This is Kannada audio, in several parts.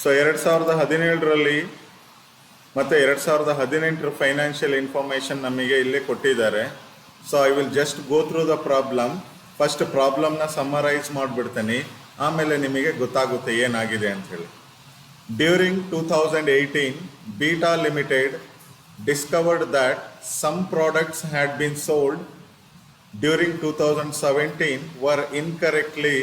ಸೊ 2017ರಲ್ಲಿ ಮತ್ತು 2018 ಫೈನಾನ್ಷಿಯಲ್ ಇನ್ಫಾರ್ಮೇಷನ್ ನಮಗೆ ಇಲ್ಲೇ ಕೊಟ್ಟಿದ್ದಾರೆ. So I will just go through the problem. First ಪ್ರಾಬ್ಲಮ್ನ ಸಮ್ಮರೈಸ್ ಮಾಡಿಬಿಡ್ತೀನಿ, ಆಮೇಲೆ ನಿಮಗೆ ಗೊತ್ತಾಗುತ್ತೆ ಏನಾಗಿದೆ ಅಂಥೇಳಿ. During 2018, Beta Limited discovered that some products had been sold during 2017 were incorrectly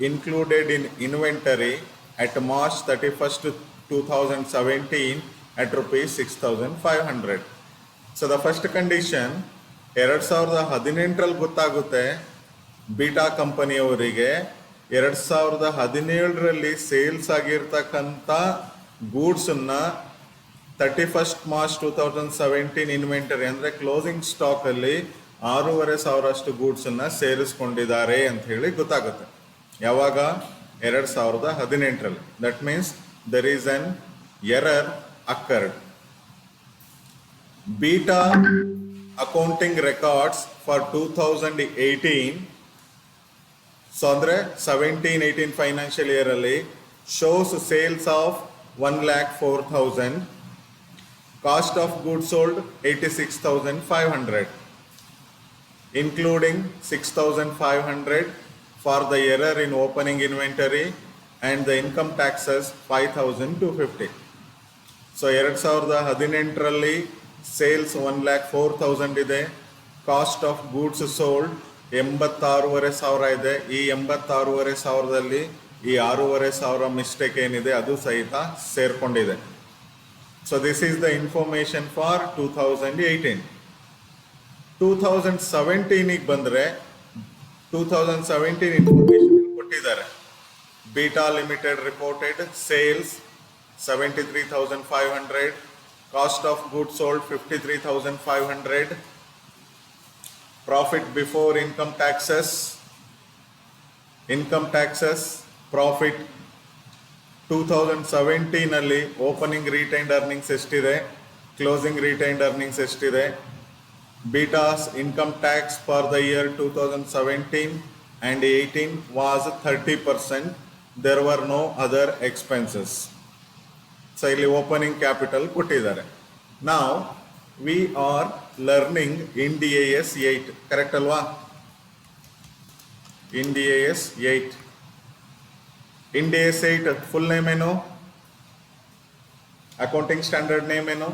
included in inventory at March 31st, 2017 at rupees 6,500. So the first condition, 2018ರಲ್ಲಿ ಗೊತ್ತಾಗುತ್ತೆ ಬೀಟಾ ಕಂಪನಿಯವರಿಗೆ 2017ರಲ್ಲಿ ಸೇಲ್ಸ್ ಆಗಿರ್ತಕ್ಕಂಥ ಗೂಡ್ಸನ್ನು 31st March 2017 ಇನ್ವೆಂಟರಿ ಅಂದರೆ ಕ್ಲೋಸಿಂಗ್ ಸ್ಟಾಕಲ್ಲಿ 6,500 ಅಷ್ಟು ಗೂಡ್ಸನ್ನು ಸೇರಿಸ್ಕೊಂಡಿದ್ದಾರೆ ಅಂತ ಹೇಳಿ ಗೊತ್ತಾಗುತ್ತೆ. ಯಾವಾಗ? 2018ರಲ್ಲಿ. That means there is an error occurred. Beta accounting records for 2018, so ಅಂದರೆ 17-18 ಫೈನಾನ್ಷಿಯಲ್ ಇಯರಲ್ಲಿ shows sales of 1,04,000, cost of goods sold 86,500, including 6,500 for the error in opening inventory and the income taxes 5,250. So 2018ರಲ್ಲಿ ಸೇಲ್ಸ್ 1,04,000 ಇದೆ, ಕಾಸ್ಟ್ ಆಫ್ ಗೂಡ್ಸ್ ಸೋಲ್ಡ್ 86,500 ಇದೆ. ಈ 86,500ದಲ್ಲಿ ಈ 6,500 ಮಿಸ್ಟೇಕ್ ಏನಿದೆ ಅದು ಸಹಿತ ಸೇರ್ಕೊಂಡಿದೆ. So this is the information for 2018. 2017ಗೆ ಬಂದರೆ 2017 ಇನ್ಫಾರ್ಮೇಷನ್ ಕೊಟ್ಟಿದ್ದಾರೆ. Beta limited reported sales 73,500, cost of goods sold 53,500, profit before income taxes profit 2017ನಲ್ಲಿ ಓಪನಿಂಗ್ ರಿಟೈನ್ಡ್ ಅರ್ನಿಂಗ್ಸ್ ಎಷ್ಟಿದೆ, ಕ್ಲೋಸಿಂಗ್ ರಿಟೈನ್ಡ್ ಅರ್ನಿಂಗ್ಸ್ ಎಷ್ಟಿದೆ. Beta's income tax for the year 2017 and 18 was 30%. There were no other expenses. So ಇಲ್ಲಿ ಓಪನಿಂಗ್ ಕ್ಯಾಪಿಟಲ್ ಕೊಟ್ಟಿದ್ದಾರೆ. ನಾವು we are learning in DAS 8, correct ಅಲ್ವಾ? ಇನ್ DAS 8. ಇನ್ DAS 8 ಫುಲ್ ನೇಮ್ ಏನು? ಅಕೌಂಟಿಂಗ್ ಸ್ಟ್ಯಾಂಡರ್ಡ್ ನೇಮ್ ಏನು?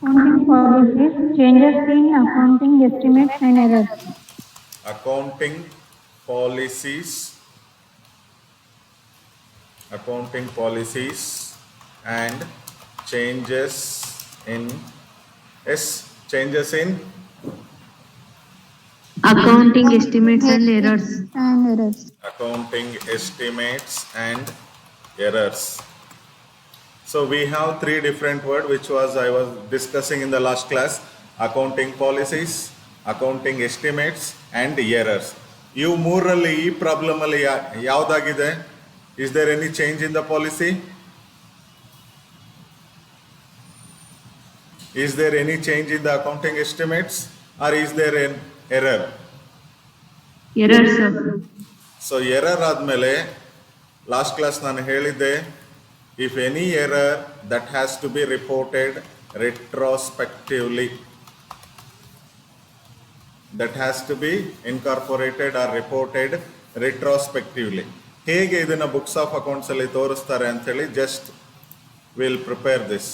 Accounting policies, changes in accounting estimates and errors. Accounting policies and changes in accounting estimates and errors. Accounting estimates and errors. So we have three different words which I was discussing in the last class: accounting policies, accounting estimates and errors. ಇವು ಮೂರರಲ್ಲಿ ಈ ಪ್ರಾಬ್ಲಮ್ ಅಲ್ಲಿ ಯಾವುದಾಗಿದೆ? Is there any change in the policy? Is there any change in the accounting estimates, or is there an error? Error, sir. So error ಆದಮೇಲೆ ಲಾಸ್ಟ್ ಕ್ಲಾಸ್ ನಾನು ಹೇಳಿದ್ದೆ, if any error that has to be reported retrospectively, that has to be incorporated or reported retrospectively. ಹೇಗೆ ಇದನ್ನು ಬುಕ್ಸ್ ಆಫ್ ಅಕೌಂಟ್ಸ್ ಅಲ್ಲಿ ತೋರಿಸ್ತಾರೆ ಅಂಥೇಳಿ just will prepare this.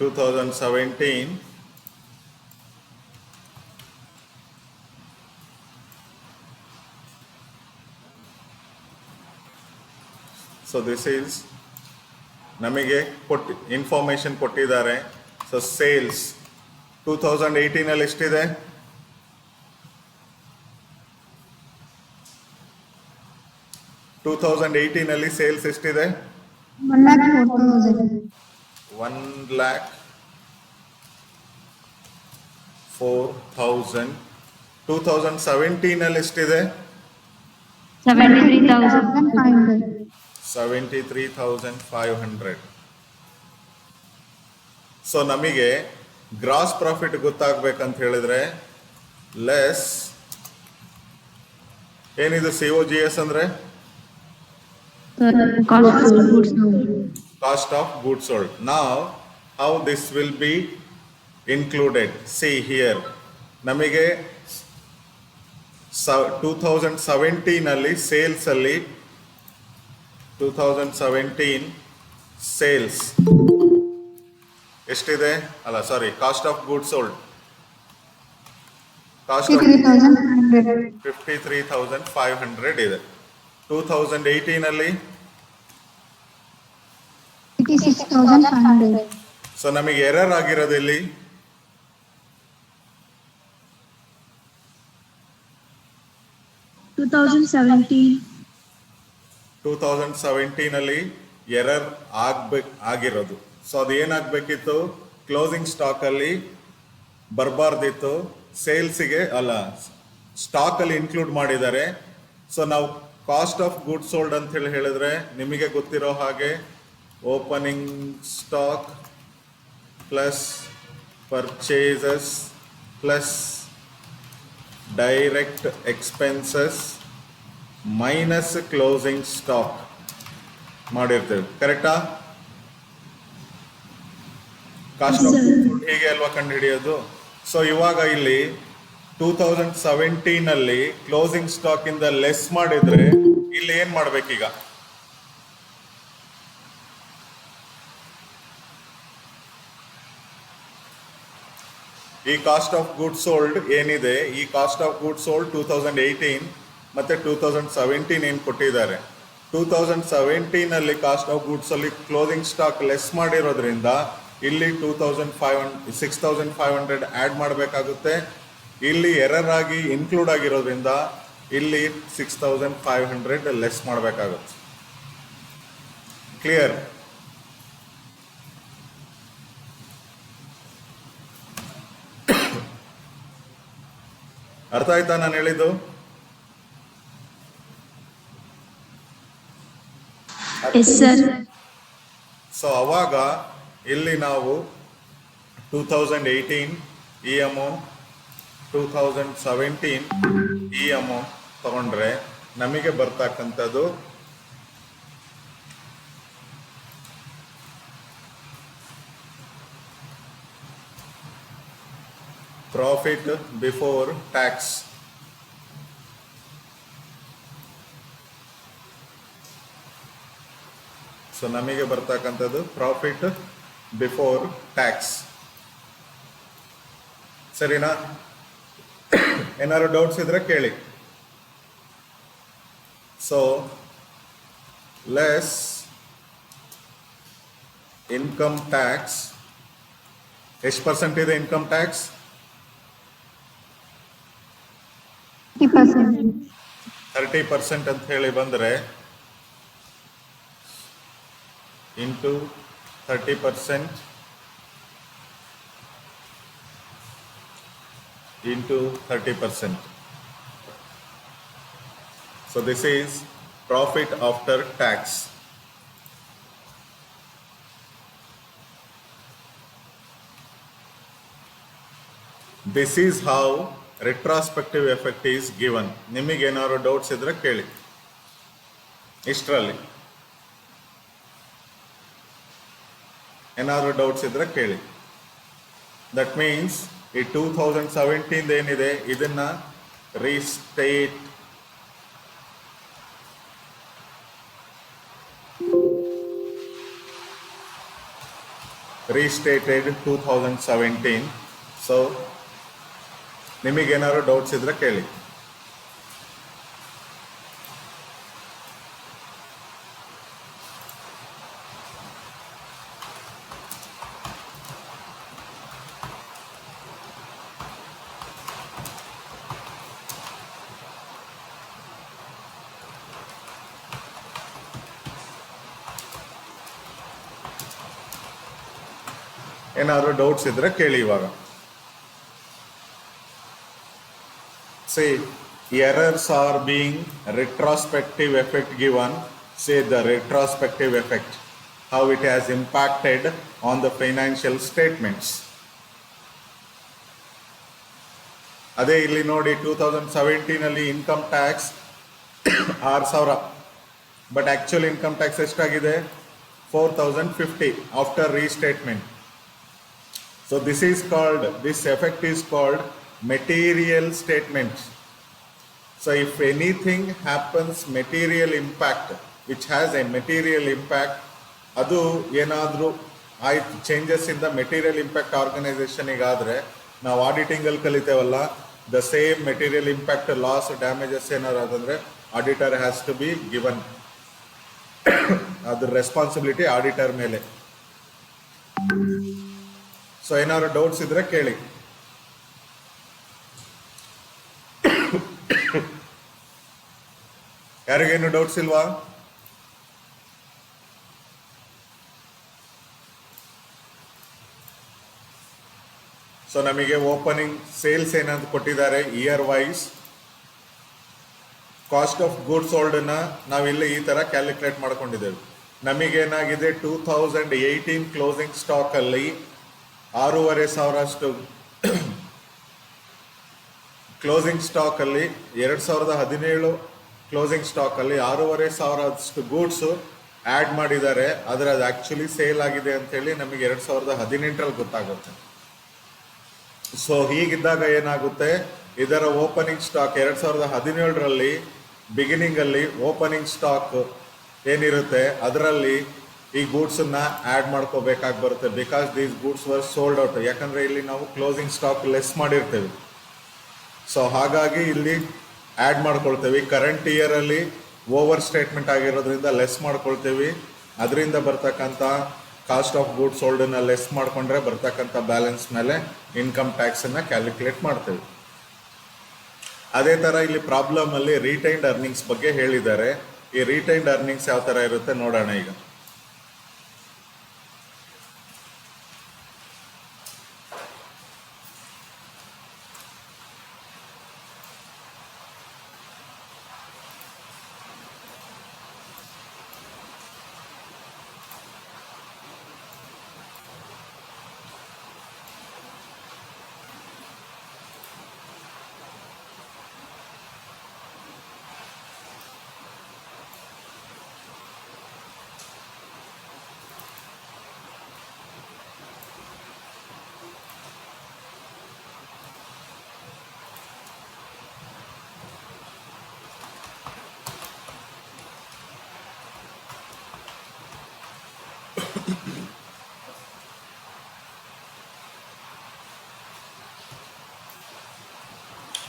So 2017 so this is ನಮಗೆ ಇನ್ಫಾರ್ಮೇಷನ್ ಕೊಟ್ಟಿದ್ದಾರೆ. ಸೊ ಸೇಲ್ಸ್ 2018 ಎಷ್ಟಿದೆ? 2018 ಅಲ್ಲಿ ಸೇಲ್ಸ್ ಎಷ್ಟಿದೆ? 1,04,000. 1,04,000. 2017 ಅಲ್ಲಿ ಎಷ್ಟಿದೆ? 73,000. 500. 73,500. ಸೊ ನಮಗೆ ಗ್ರಾಸ್ ಪ್ರಾಫಿಟ್ ಗೊತ್ತಾಗ್ಬೇಕಂತ ಹೇಳಿದ್ರೆ ಲೆಸ್ ಏನಿದು COGS ಅಂದ್ರೆ Cost of goods sold. Cost of goods sold. Now how this will be included, see here. ನಮಗೆ 2017 ಅಲ್ಲಿ ಸೇಲ್ಸ್ ಅಲ್ಲಿ 2017 ಸೇಲ್ಸ್ ಎಷ್ಟಿದೆ? ಅಲ್ಲ sorry, cost of goods sold cost of 53,500. 53,500 ಇದೆ. 2018 ಅಲ್ಲಿ 86,500. ಸೊ ನಮಗೆ ಎರರ್ ಆಗಿರೋದು ಇಲ್ಲಿ 2017 ಅಲ್ಲಿ ಎರರ್ ಆಗಿರೋದು. ಸೊ ಅದು ಏನಾಗಬೇಕಿತ್ತು, ಕ್ಲೋಸಿಂಗ್ ಸ್ಟಾಕ್ ಅಲ್ಲಿ ಬರಬಾರ್ದಿತ್ತು, ಸೇಲ್ಸಿಗೆ ಅಲ್ಲ ಸ್ಟಾಕ್ ಅಲ್ಲಿ ಇನ್ಕ್ಲೂಡ್ ಮಾಡಿದ್ದಾರೆ. ಸೊ ನಾವು ಕಾಸ್ಟ್ ಆಫ್ ಗುಡ್ ಸೋಲ್ಡ್ ಅಂತ ಹೇಳಿದ್ರೆ ನಿಮಗೆ ಗೊತ್ತಿರೋ ಹಾಗೆ opening stock plus purchases plus direct expenses minus closing stock ಮಾಡಿರ್ತೇವೆ. ಕರೆಕ್ಟಾ? ಕಾಸ್ಟ್ ಆಫ್ ಹೀಗೆ ಅಲ್ವಾ ಕಂಡು ಹಿಡಿಯೋದು. ಸೊ ಇವಾಗ ಇಲ್ಲಿ 2017 ಅಲ್ಲಿ ಕ್ಲೋಸಿಂಗ್ ಸ್ಟಾಕ್ ಇಂದ ಲೆಸ್ ಮಾಡಿದ್ರೆ ಇಲ್ಲಿ ಏನ್ ಮಾಡ್ಬೇಕೀಗ? ಈ ಕಾಸ್ಟ್ ಆಫ್ ಗುಡ್ ಸೋಲ್ಡ್ ಏನಿದೆ, ಈ ಕಾಸ್ಟ್ ಆಫ್ ಗುಡ್ ಸೋಲ್ಡ್ 2018 ಮತ್ತೆ 2017 ಏನ್ ಕೊಟ್ಟಿದ್ದಾರೆ. 2017 ಅಲ್ಲಿ ಕಾಸ್ಟ್ ಆಫ್ ಗುಡ್ಸ್ ಅಲ್ಲಿ ಕ್ಲೋಸಿಂಗ್ ಸ್ಟಾಕ್ ಲೆಸ್ ಮಾಡಿರೋದ್ರಿಂದ ಇಲ್ಲಿ 6,500 ಆಡ್ ಮಾಡಬೇಕಾಗುತ್ತೆ. ಇಲ್ಲಿ ಎರರ್ ಆಗಿ ಇನ್ಕ್ಲೂಡ್ ಆಗಿರೋದ್ರಿಂದ ಇಲ್ಲಿ 6,500 ಲೆಸ್ ಮಾಡಬೇಕಾಗುತ್ತೆ. ಕ್ಲಿಯರ್? ಅರ್ಥ ಆಯ್ತಾ ನಾನು ಹೇಳಿದ್ದು? Yes, sir. ಸೊ ಅವಾಗ ಇಲ್ಲಿ ನಾವು 2018 ಈ ಅಮೌಂಟ್, 2017 ಈ ಅಮೌಂಟ್ ತಗೊಂಡ್ರೆ ನಮಗೆ ಬರ್ತಕ್ಕಂಥದ್ದು ಪ್ರಾಫಿಟ್ ಬಿಫೋರ್ ಟ್ಯಾಕ್ಸ್. ಸೊ ನಮಗೆ ಬರ್ತಕ್ಕಂಥದ್ದು ಪ್ರಾಫಿಟ್ ಬಿಫೋರ್ ಟ್ಯಾಕ್ಸ್. ಸರಿನಾ? ಏನಾದ್ರು ಡೌಟ್ಸ್ ಇದ್ರೆ ಕೇಳಿ. So less income tax. ಎಷ್ಟು ಪರ್ಸೆಂಟ್ ಇದೆ ಇನ್ಕಮ್ ಟ್ಯಾಕ್ಸ್? 30%. 30% ಅಂತ ಹೇಳಿ ಬಂದರೆ into 30% into 30%. So this is profit after tax. This is how retrospective effect is given. ನಿಮಗೆ ಏನಾದ್ರು ಡೌಟ್ಸ್ ಇದ್ರೆ ಕೇಳಿ. ಇಷ್ಟರಲ್ಲಿ ಏನಾದ್ರು ಡೌಟ್ಸ್ ಇದ್ರೆ ಕೇಳಿ. ದಟ್ ಮೀನ್ಸ್ ಈ 2017 ಏನಿದೆ ಇದನ್ನ restated 2017. ಸೊ ನಿಮಗೇನಾದ್ರು ಡೌಟ್ಸ್ ಇದ್ರೆ ಕೇಳಿ. ಏನಾದರೂ ಡೌಟ್ಸ್ ಇದ್ರೆ ಕೇಳಿ ಇವಾಗ. Say errors are being retrospective effect given. Say the retrospective effect, how it has impacted on the financial statements. ಅದೇ ಇಲ್ಲಿ ನೋಡಿ 2017 ಅಲ್ಲಿ income tax 6,000, but actual income tax ಎಷ್ಟಾಗಿದೆ 4,050 after restatement. So this effect is called material statements. So if anything happens material impact, which has a material impact, ಅದು ಏನಾದರೂ ಆಯ್ತು changes in the material impact ಆರ್ಗನೈಸೇಷನಿಗೆ ಆದರೆ ನಾವು ಆಡಿಟಿಂಗಲ್ಲಿ ಕಲಿತೇವಲ್ಲ, the same material impact loss damages ಏನಾದ್ರು ಅದಂದರೆ auditor has to be given, ಅದ್ರ ರೆಸ್ಪಾನ್ಸಿಬಿಲಿಟಿ ಆಡಿಟರ್ ಮೇಲೆ. ಸೊ ಏನಾದ್ರು ಡೌಟ್ಸ್ ಇದ್ರೆ ಕೇಳಿ. ಯಾರಿಗೇನು ಡೌಟ್ಸ್ ಇಲ್ವಾ? ಸೊ ನಮಗೆ ಓಪನಿಂಗ್ ಸೇಲ್ಸ್ ಏನಂತ ಕೊಟ್ಟಿದ್ದಾರೆ year wise. Cost of goods ಸೋಲ್ಡ್ನ ನಾವಿಲ್ಲಿ ಈ ಥರ ಕ್ಯಾಲ್ಕುಲೇಟ್ ಮಾಡ್ಕೊಂಡಿದ್ದೇವೆ. ನಮಗೇನಾಗಿದೆ 2018 ಕ್ಲೋಸಿಂಗ್ ಸ್ಟಾಕಲ್ಲಿ 6,500 ಅಷ್ಟು ಕ್ಲೋಸಿಂಗ್ ಸ್ಟಾಕಲ್ಲಿ 2017 ಕ್ಲೋಸಿಂಗ್ ಸ್ಟಾಕಲ್ಲಿ 6,500 ಅಷ್ಟು ಗೂಡ್ಸು ಆ್ಯಡ್ ಮಾಡಿದ್ದಾರೆ. ಆದರೆ ಅದು ಆ್ಯಕ್ಚುಲಿ ಸೇಲ್ ಆಗಿದೆ ಅಂತೇಳಿ ನಮಗೆ 2018 ಗೊತ್ತಾಗುತ್ತೆ. ಸೊ ಹೀಗಿದ್ದಾಗ ಏನಾಗುತ್ತೆ, ಇದರ ಓಪನಿಂಗ್ ಸ್ಟಾಕ್ 2017 ಬಿಗಿನಿಂಗಲ್ಲಿ ಓಪನಿಂಗ್ ಸ್ಟಾಕ್ ಏನಿರುತ್ತೆ ಅದರಲ್ಲಿ ಈ ಗೂಡ್ಸನ್ನು ಆ್ಯಡ್ ಮಾಡ್ಕೋಬೇಕಾಗಿ ಬರುತ್ತೆ. Because these goods var sold out. ಯಾಕಂದರೆ ಇಲ್ಲಿ ನಾವು ಕ್ಲೋಸಿಂಗ್ ಸ್ಟಾಕ್ ಲೆಸ್ ಮಾಡಿರ್ತೇವೆ. ಸೊ ಹಾಗಾಗಿ ಇಲ್ಲಿ ಆ್ಯಡ್ ಮಾಡ್ಕೊಳ್ತೇವೆ. ಕರೆಂಟ್ ಇಯರಲ್ಲಿ ಓವರ್ ಸ್ಟೇಟ್ಮೆಂಟ್ ಆಗಿರೋದ್ರಿಂದ ಲೆಸ್ ಮಾಡ್ಕೊಳ್ತೇವೆ. ಅದರಿಂದ ಬರ್ತಕ್ಕಂಥ ಕಾಸ್ಟ್ ಆಫ್ ಗೂಡ್ಸ್ ಸೋಲ್ಡನ್ನು ಲೆಸ್ ಮಾಡಿಕೊಂಡ್ರೆ ಬರ್ತಕ್ಕಂಥ ಬ್ಯಾಲೆನ್ಸ್ ಮೇಲೆ ಇನ್ಕಮ್ ಟ್ಯಾಕ್ಸನ್ನು ಕ್ಯಾಲ್ಕುಲೇಟ್ ಮಾಡ್ತೇವೆ. ಅದೇ ಥರ ಇಲ್ಲಿ ಪ್ರಾಬ್ಲಮಲ್ಲಿ ರಿಟೈನ್ಡ್ ಅರ್ನಿಂಗ್ಸ್ ಬಗ್ಗೆ ಹೇಳಿದ್ದಾರೆ. ಈ ರಿಟೈನ್ಡ್ ಅರ್ನಿಂಗ್ಸ್ ಯಾವ ಥರ ಇರುತ್ತೆ ನೋಡೋಣ ಈಗ.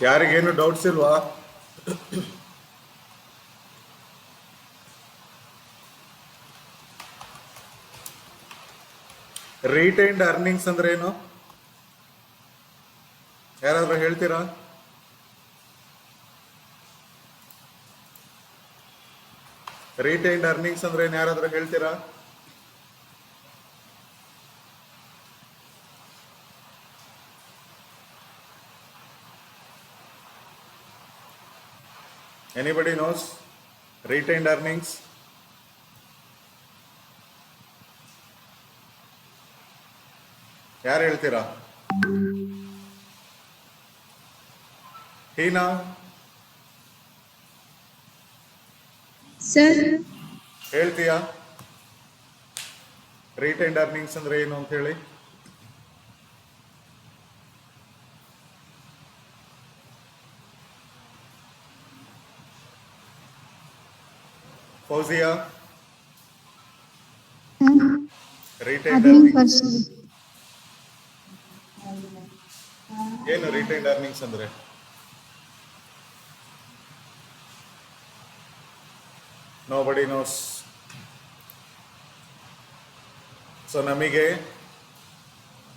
ಯಾರಿಗೇನು ಡೌಟ್ಸ್ ಇಲ್ವಾ? ರಿಟೈನ್ಡ್ ಅರ್ನಿಂಗ್ಸ್ ಅಂದ್ರೆ ಏನು? ಯಾರಾದ್ರೂ ಹೇಳ್ತೀರಾ? ರಿಟೈನ್ಡ್ ಅರ್ನಿಂಗ್ಸ್ ಅಂದ್ರೆ ಏನು ಯಾರಾದ್ರೂ ಹೇಳ್ತೀರಾ? Anybody knows retained earnings? ಯಾರು ಹೇಳ್ತೀರಾ? ಹೀನಾ ಸರ್ ಹೇಳ್ತೀಯಾ ರಿಟೈನ್ಡ್ ಅರ್ನಿಂಗ್ಸ್ ಅಂದ್ರೆ ಏನು ಅಂತ ಹೇಳಿ? ಫೌಜಿಯಾ ರಿಟೈನ್ಡ್ ಏನು ರಿಟೈನ್ಡ್ ಅರ್ನಿಂಗ್ಸ್ ಅಂದ್ರೆ? Nobody knows. So ನಮಗೆ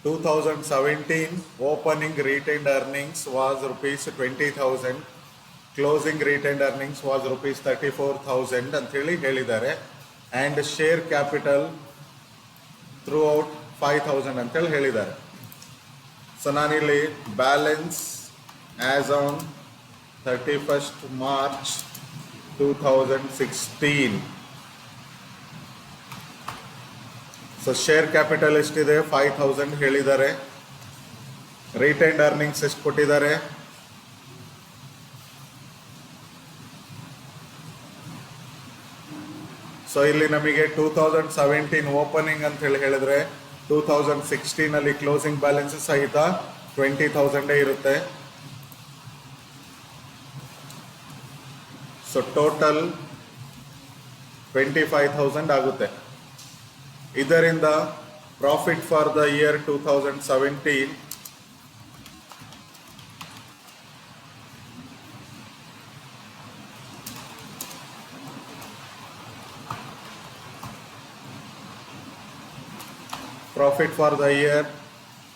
2017 opening retained earnings was rupees 20,000. Closing retained earnings was rupees 34,000 ಅಂತ ಹೇಳಿದ್ದಾರೆ. And share capital throughout 5,000 ಅಂತೇಳಿ ಹೇಳಿದ್ದಾರೆ. ಸೊ ನಾನಿಲ್ಲಿ balance as on 31st March 2016. So share capital ಎಷ್ಟಿದೆ? 5,000 ಹೇಳಿದ್ದಾರೆ. ರಿಟೈನ್ಡ್ ಅರ್ನಿಂಗ್ಸ್ ಎಷ್ಟು ಕೊಟ್ಟಿದ್ದಾರೆ? ಸೊ ಇಲ್ಲಿ ನಮಗೆ 2017 ಓಪನಿಂಗ್ ಅಂತ ಹೇಳಿದ್ರೆ 2016 ಅಲ್ಲಿ ಕ್ಲೋಸಿಂಗ್ ಬ್ಯಾಲೆನ್ಸ್ ಸಹಿತ 20,000 ಇರುತ್ತೆ. ಸೊ ಟೋಟಲ್ 25,000 ಆಗುತ್ತೆ. ಇದರಿಂದ profit for the year 2017 profit for the year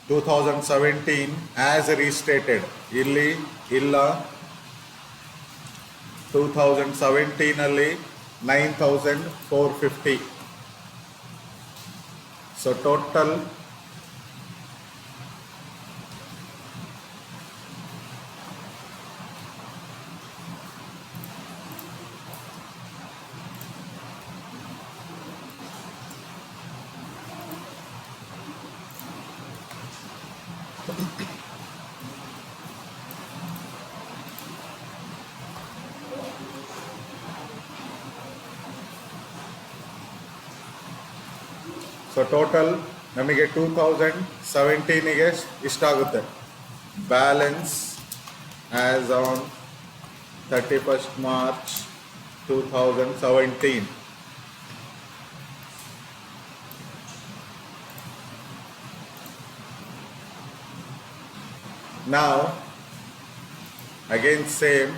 2017 as restated ಇಲ್ಲಿ ಇಲ್ಲ. 2017 ಅಲ್ಲಿ 9,450. ಸೊ ಟೋಟಲ್ ಟೋಟಲ್ ನಮಗೆ 2017ಗೆ ಇಷ್ಟಾಗುತ್ತೆ. Balance as on 31st March 2017. Now again same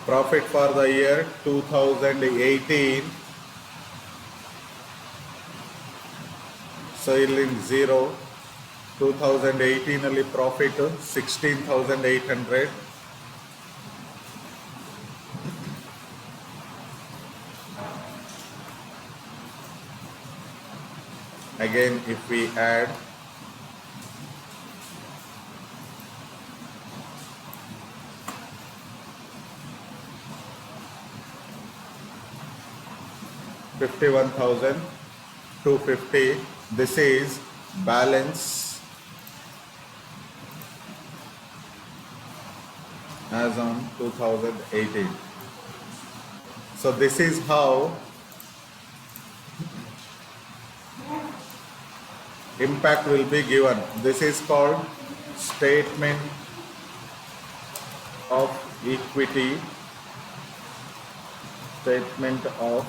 profit for the year 2018. So ಇಲ್ಲಿ 0. 2018 ಅಲ್ಲಿ profit 16,800. Again if we add $51,250, this is balance as on 2018. So this is how impact will be given. This is called statement of equity, statement of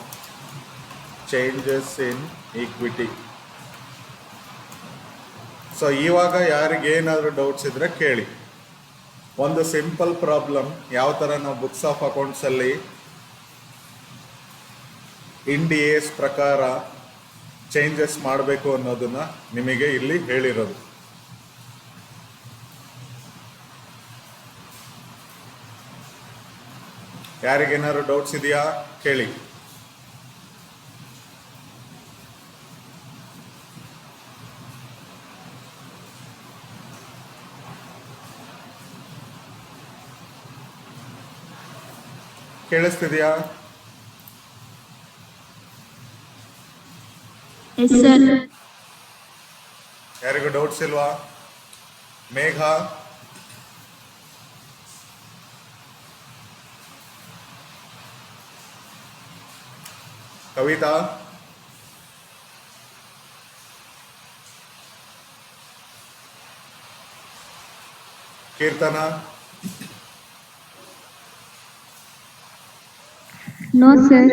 changes in equity. So ಇವಾಗ ಯಾರಿಗೆ ಏನಾದರೂ ಡೌಟ್ಸ್ ಇದ್ರೆ ಕೇಳಿ. ಒಂದು ಸಿಂಪಲ್ ಪ್ರಾಬ್ಲಮ್ ಯಾವ ಥರ ನಾವು ಬುಕ್ಸ್ ಆಫ್ ಅಕೌಂಟ್ಸಲ್ಲಿ ಇಂಡ್ ಎಸ್ ಪ್ರಕಾರ ಚೇಂಜಸ್ ಮಾಡಬೇಕು ಅನ್ನೋದನ್ನ ನಿಮಗೆ ಇಲ್ಲಿ ಹೇಳಿರೋದು. ಯಾರಿಗೇನಾದ್ರು ಡೌಟ್ಸ್ ಇದೆಯಾ ಕೇಳಿ. ಕೇಳಿಸ್ತಿದ್ಯಾ? Yes, sir. ಯಾರಿಗೂ ಡೌಟ್ಸ್ ಇಲ್ವಾ? Megha, Kavitha, Keerthana, No, sir.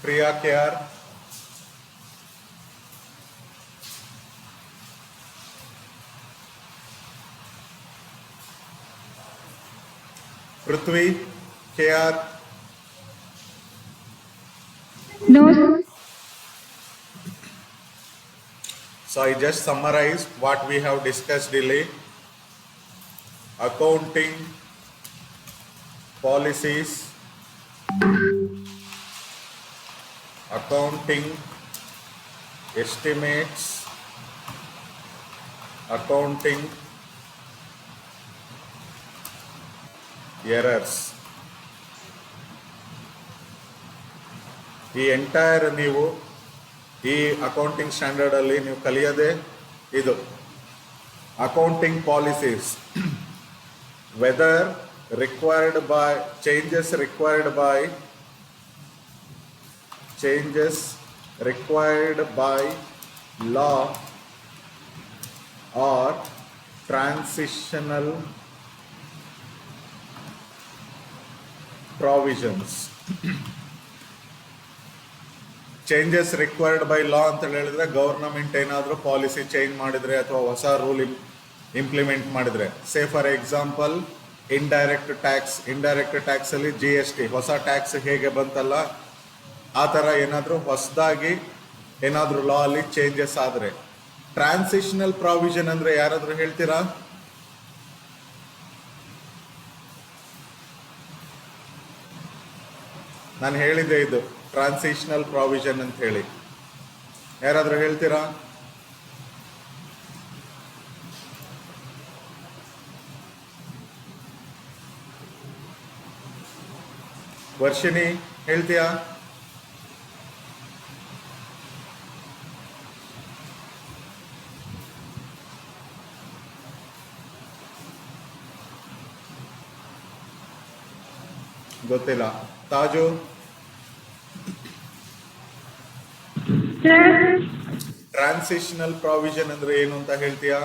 Priya K R, Prithvi K R, No, sir. So I just summarize what we have discussed ಇಲ್ಲಿ. Accounting policies accounting estimates, accounting errors. ಈ ಎಂಟೈರ್ ನೀವು ಈ ಅಕೌಂಟಿಂಗ್ ಸ್ಟ್ಯಾಂಡರ್ಡಲ್ಲಿ ನೀವು ಕಲಿಯೋದೇ ಇದು accounting policies, whether required by changes required by law or transitional provisions. Changes required by law ಅಂತ ಹೇಳಿದ್ರೆ ಗವರ್ನಮೆಂಟ್ ಏನಾದರೂ ಪಾಲಿಸಿ ಚೇಂಜ್ ಮಾಡಿದ್ರೆ ಅಥವಾ ಹೊಸ ರೂಲ್ ಇಂಪ್ಲಿಮೆಂಟ್ ಮಾಡಿದ್ರೆ, ಸೇ ಫಾರ್ ಎಕ್ಸಾಂಪಲ್ ಇಂಡೈರೆಕ್ಟ್ ಟ್ಯಾಕ್ಸ್ ಅಲ್ಲಿ GST ಹೊಸ ಟ್ಯಾಕ್ಸ್ ಹೇಗೆ ಬಂತಲ್ಲ ಆ ಥರ ಏನಾದರೂ ಹೊಸದಾಗಿ ಏನಾದರೂ ಲಾ ಅಲ್ಲಿ ಚೇಂಜಸ್ ಆದರೆ. ಟ್ರಾನ್ಸಿಷನಲ್ ಪ್ರಾವಿಷನ್ ಅಂದ್ರೆ ಯಾರಾದರೂ ಹೇಳ್ತೀರಾ? ನಾನು ಹೇಳಿದ್ದೆ ಇದು ಟ್ರಾನ್ಸಿಷನಲ್ ಪ್ರಾವಿಷನ್ ಅಂತ ಹೇಳಿ, ಯಾರಾದರೂ ಹೇಳ್ತೀರಾ? ವರ್ಷಿಣಿ ಹೇಳ್ತೀಯಾ? ಗೊತ್ತಿಲ್ಲ. ತಾಜು? ಟ್ರಾನ್ಸಿಷನಲ್ ಪ್ರಾವಿಷನ್ ಅಂದ್ರೆ ಏನು ಅಂತ ಹೇಳ್ತೀಯಾ?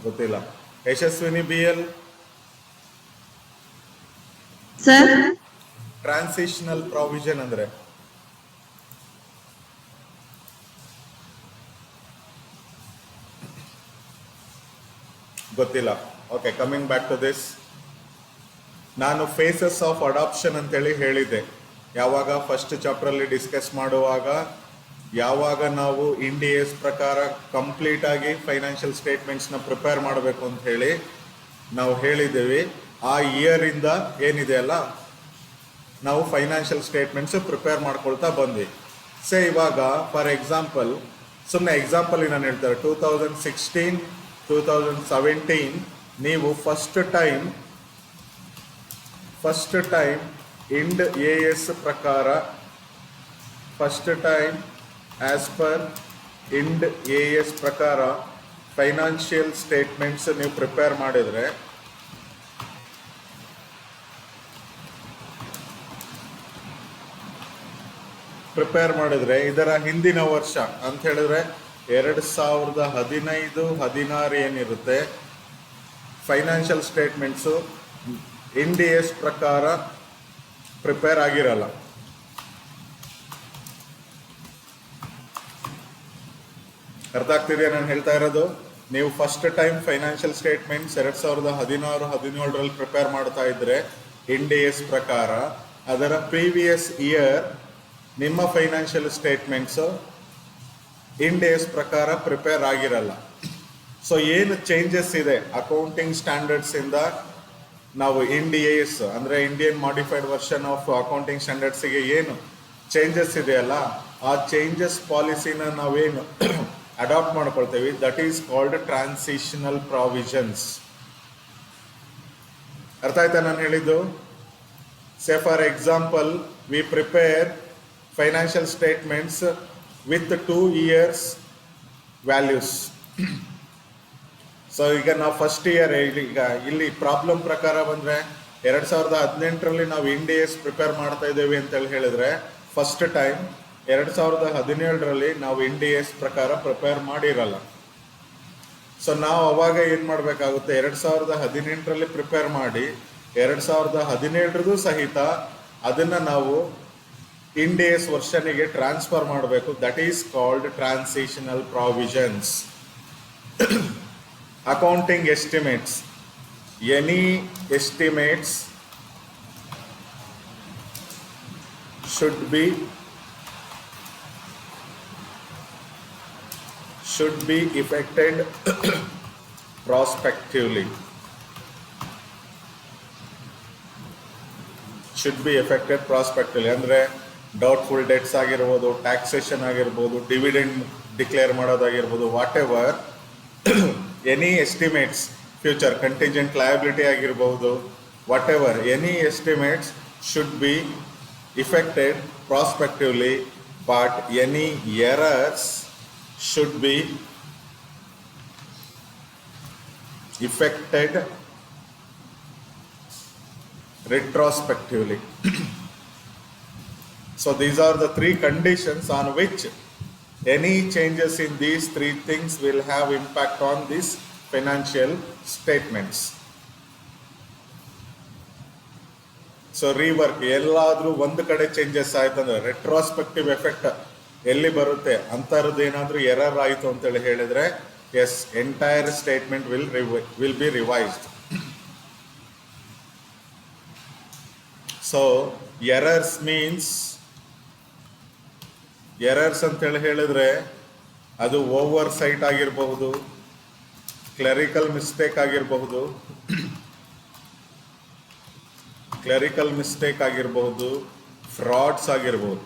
ಗೊತ್ತಿಲ್ಲ. Yashaswini BL? Sir, transitional provision ಅಂದ್ರೆ ಗೊತ್ತಿಲ್ಲ. Okay, coming back to this. ನಾನು ಫೇಸಸ್ ಆಫ್ ಅಡಾಪ್ಷನ್ ಅಂತೇಳಿ ಹೇಳಿದ್ದೆ ಯಾವಾಗ ಫಸ್ಟ್ ಚಾಪ್ಟರಲ್ಲಿ ಡಿಸ್ಕಸ್ ಮಾಡುವಾಗ. ಯಾವಾಗ ನಾವು ಇಂಡಿಯಸ್ ಪ್ರಕಾರ ಕಂಪ್ಲೀಟ್ ಆಗಿ ಫೈನಾನ್ಷಿಯಲ್ ಸ್ಟೇಟ್ಮೆಂಟ್ಸ್ನ ಪ್ರಿಪೇರ್ ಮಾಡಬೇಕು ಅಂತ ಹೇಳಿ ನಾವು ಹೇಳಿದ್ದೀವಿ, ಆ ಇಯರಿಂದ ಏನಿದೆ ಅಲ್ಲ ನಾವು ಫೈನಾನ್ಷಿಯಲ್ ಸ್ಟೇಟ್ಮೆಂಟ್ಸ್ ಪ್ರಿಪೇರ್ ಮಾಡ್ಕೊಳ್ತಾ ಬಂದ್ವಿ. ಸೇ ಇವಾಗ ಫಾರ್ ಎಕ್ಸಾಂಪಲ್, ಸುಮ್ಮನೆ ಎಕ್ಸಾಂಪಲ್ ನಾನು ಹೇಳ್ತಾರೆ, 2016 2017 ನೀವು ಫಸ್ಟ್ ಟೈಮ್ ಇಂಡ್ AS ಪ್ರಕಾರ, first time as per end AS ಪ್ರಕಾರ ಫೈನಾನ್ಷಿಯಲ್ ಸ್ಟೇಟ್ಮೆಂಟ್ಸ್ ನೀವು ಪ್ರಿಪೇರ್ ಮಾಡಿದ್ರೆ ಇದರ ಹಿಂದಿನ ವರ್ಷ ಅಂತ ಹೇಳಿದ್ರೆ 2015-16 ಏನಿರುತ್ತೆ ಫೈನಾನ್ಷಿಯಲ್ ಸ್ಟೇಟ್ಮೆಂಟ್ಸು ಇಂಡ್ AS ಪ್ರಕಾರ ಪ್ರಿಪೇರ್ ಆಗಿರಲ್ಲ. ಅರ್ಥ ಆಗ್ತಿದೆಯಾ ನಾನು ಹೇಳ್ತಾ ಇರೋದು? ನೀವು first time financial statements 2016-17 prepare ಮಾಡ್ತಾ ಇದ್ರೆ ಇಂಡ್ AS ಪ್ರಕಾರ, ಅದರ ಪ್ರೀವಿಯಸ್ ಇಯರ್ ನಿಮ್ಮ ಫೈನಾನ್ಷಿಯಲ್ ಸ್ಟೇಟ್ಮೆಂಟ್ಸು ಇಂಡ್ AS ಪ್ರಕಾರ ಪ್ರಿಪೇರ್ ಆಗಿರಲ್ಲ. ಸೊ ಏನು ಚೇಂಜಸ್ ಇದೆ ಅಕೌಂಟಿಂಗ್ ಸ್ಟ್ಯಾಂಡರ್ಡ್ಸ್ ಇಂದ ನಾವು ಇಂಡ್ AS ಅಂದರೆ Indian modified version of accounting ಸ್ಟ್ಯಾಂಡರ್ಡ್ಸಿಗೆ ಏನು ಚೇಂಜಸ್ ಇದೆಯಲ್ಲ, ಆ ಚೇಂಜಸ್ ಪಾಲಿಸಿನ ನಾವೇನು ಅಡಾಪ್ಟ್ ಮಾಡ್ಕೊಳ್ತೇವೆ, that is called transitional provisions. ಅರ್ಥ ಆಯ್ತಾ ನಾನು ಹೇಳಿದ್ದು? Say for example we prepare financial statements with 2 years values. So ಈಗ ನಾವು ಫಸ್ಟ್ ಇಯರ್ ಈಗ ಇಲ್ಲಿ ಪ್ರಾಬ್ಲಮ್ ಪ್ರಕಾರ ಬಂದರೆ 2018 ನಾವು ಇಂಡ್ AS ಪ್ರಿಪೇರ್ ಮಾಡ್ತಾ ಇದ್ದೇವೆ ಅಂತೇಳಿ ಹೇಳಿದ್ರೆ, ಫಸ್ಟ್ ಟೈಮ್ 2017 ನಾವು ಇಂಡ್ AS ಪ್ರಕಾರ ಪ್ರಿಪೇರ್ ಮಾಡಿರಲ್ಲ. ಸೊ ನಾವು ಅವಾಗ ಏನು ಮಾಡಬೇಕಾಗುತ್ತೆ, 2018 ಪ್ರಿಪೇರ್ ಮಾಡಿ 2017 ಸಹಿತ ಅದನ್ನು ನಾವು ಇಂಡ್ AS ವರ್ಷನಿಗೆ ಟ್ರಾನ್ಸ್ಫರ್ ಮಾಡಬೇಕು. That is called transitional provisions. Accounting estimates, any estimates should be effected prospectively. Should be affected prospectively ಅಂದರೆ ಡೌಟ್ಫುಲ್ ಡೆಟ್ಸ್ ಆಗಿರ್ಬೋದು, ಟ್ಯಾಕ್ಸೇಷನ್ ಆಗಿರ್ಬೋದು, ಡಿವಿಡೆಂಡ್ ಡಿಕ್ಲೇರ್ ಮಾಡೋದಾಗಿರ್ಬೋದು, whatever any estimates, future contingent liability ಆಗಿರ್ಬೋದು, whatever any estimates should be effected prospectively, but any errors should be effected retrospectively. So these are the three conditions on which any changes in these three things will have impact on these financial statements. So rework ಎಲ್ಲಾದರೂ ಒಂದು ಕಡೆ ಚೇಂಜಸ್ ಆಯ್ತಂದ್ರೆ ರೆಟ್ರೋಸ್ಪೆಕ್ಟಿವ್ ಎಫೆಕ್ಟ್ ಎಲ್ಲಿ ಬರುತ್ತೆ ಅಂಥದ್ದು ಏನಾದರೂ ಎರರ್ ಆಯಿತು ಅಂತೇಳಿ ಹೇಳಿದರೆ yes, entire statement will be revised. So errors means, errors ಅಂತೇಳಿ ಹೇಳಿದ್ರೆ ಅದು ಓವರ್ ಸೈಟ್ ಆಗಿರಬಹುದು, ಕ್ಲರಿಕಲ್ ಮಿಸ್ಟೇಕ್ ಆಗಿರಬಹುದು, ಫ್ರಾಡ್ಸ್ ಆಗಿರಬಹುದು.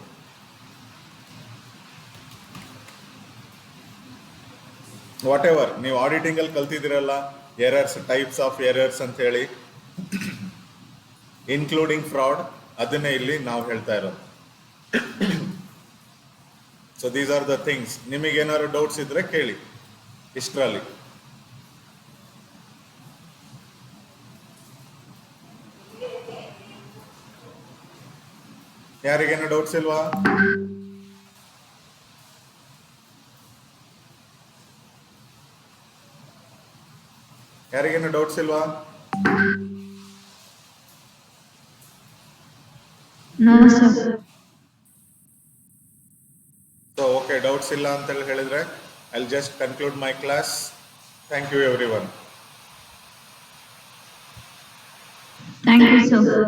ವಾಟ್ ಎವರ್ ನೀವು ಆಡಿಟಿಂಗಲ್ಲಿ ಕಲ್ತಿದ್ದೀರಲ್ಲ, ಎರರ್ಸ್, ಟೈಪ್ಸ್ ಆಫ್ ಎರರ್ಸ್ ಅಂತ ಹೇಳಿ, ಇನ್ಕ್ಲೂಡಿಂಗ್ ಫ್ರಾಡ್, ಅದನ್ನೇ ಇಲ್ಲಿ ನಾವು ಹೇಳ್ತಾ ಇರೋದು. So these are the things. ನಿಮಗೇನಾದ್ರು ಡೌಟ್ಸ್ ಇದ್ರೆ ಕೇಳಿ ಇಷ್ಟರಲ್ಲಿ. ಯಾರಿಗೇನು ಡೌಟ್ಸ್ ಇಲ್ವಾ? ಯಾರಿಗೇನು ಡೌಟ್ಸ್ ಇಲ್ವಾ? No, sir. So okay, doubts ಇಲ್ಲ ಅಂತ ಹೇಳಿದ್ರೆ I will just conclude my class. Thank you everyone. Thank you, sir.